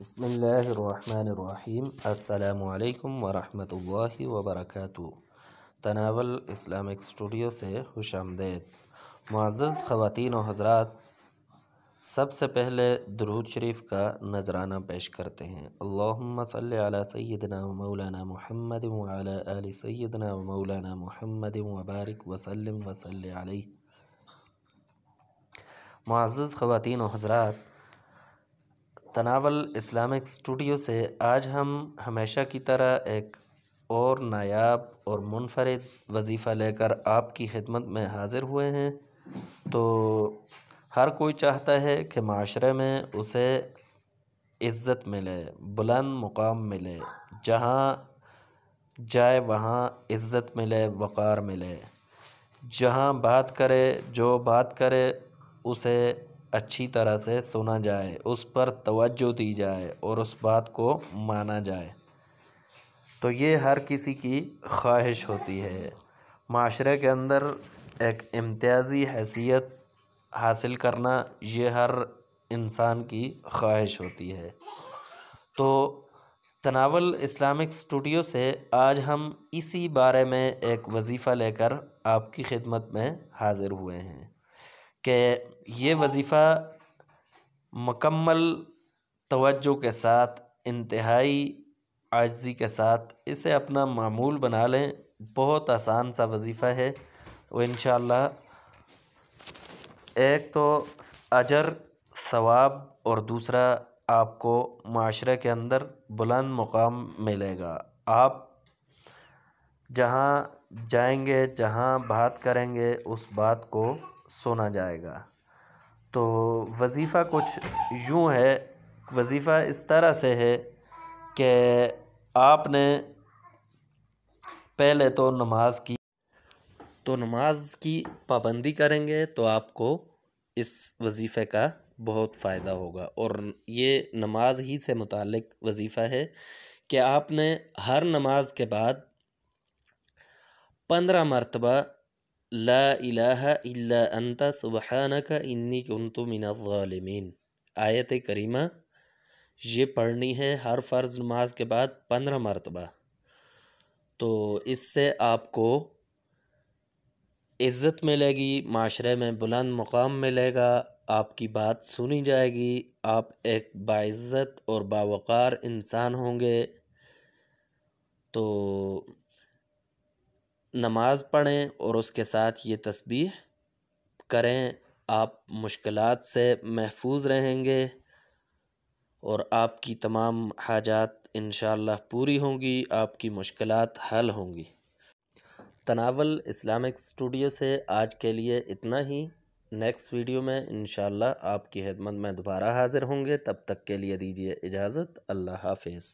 بسم اللہ الرحمن الرحیم۔ السلام علیکم ورحمۃ اللہ وبرکاتہ۔ تناول اسلامک اسٹوڈیو سے خوش آمدید۔ معزز خواتین و حضرات، سب سے پہلے درود شریف کا نذرانہ پیش کرتے ہیں۔ اللہم صلی علی سیدنا و مولانا محمد وعلی آل سیدنا و مولانا محمد وبارک وسلم وصلی علیہ۔ معزز خواتین و حضرات، تناول اسلامک اسٹوڈیو سے آج ہم ہمیشہ کی طرح ایک اور نایاب اور منفرد وظیفہ لے کر آپ کی خدمت میں حاضر ہوئے ہیں۔ تو ہر کوئی چاہتا ہے کہ معاشرے میں اسے عزت ملے، بلند مقام ملے، جہاں جائے وہاں عزت ملے، وقار ملے، جہاں بات کرے، جو بات کرے اسے اچھی طرح سے سنا جائے، اس پر توجہ دی جائے اور اس بات کو مانا جائے۔ تو یہ ہر کسی کی خواہش ہوتی ہے۔ معاشرے کے اندر ایک امتیازی حیثیت حاصل کرنا یہ ہر انسان کی خواہش ہوتی ہے۔ تو تناول اسلامک اسٹوڈیو سے آج ہم اسی بارے میں ایک وظیفہ لے کر آپ کی خدمت میں حاضر ہوئے ہیں کہ یہ وظیفہ مکمل توجہ کے ساتھ، انتہائی عاجزی کے ساتھ اسے اپنا معمول بنا لیں۔ بہت آسان سا وظیفہ ہے، وہ انشاءاللہ ایک تو اجر، ثواب اور دوسرا آپ کو معاشرے کے اندر بلند مقام ملے گا۔ آپ جہاں جائیں گے، جہاں بات کریں گے، اس بات کو سنا جائے گا۔ تو وظیفہ کچھ یوں ہے، وظیفہ اس طرح سے ہے کہ آپ نے پہلے تو نماز کی پابندی کریں گے تو آپ کو اس وظیفے کا بہت فائدہ ہوگا، اور یہ نماز ہی سے متعلق وظیفہ ہے کہ آپ نے ہر نماز کے بعد 15 مرتبہ لا الہ الا انت سبحانک انی کنت من الظالمین آیت کریمہ یہ پڑھنی ہے ہر فرض نماز کے بعد 15 مرتبہ۔ تو اس سے آپ کو عزت ملے گی، معاشرے میں بلند مقام ملے گا، آپ کی بات سنی جائے گی، آپ ایک باعزت اور باوقار انسان ہوں گے۔ تو نماز پڑھیں اور اس کے ساتھ یہ تسبیح کریں، آپ مشکلات سے محفوظ رہیں گے اور آپ کی تمام حاجات انشاءاللہ پوری ہوں گی، آپ کی مشکلات حل ہوں گی۔ تناول اسلامک اسٹوڈیو سے آج کے لیے اتنا ہی۔ نیکسٹ ویڈیو میں انشاءاللہ آپ کی خدمت میں دوبارہ حاضر ہوں گے۔ تب تک کے لیے دیجیے اجازت۔ اللہ حافظ۔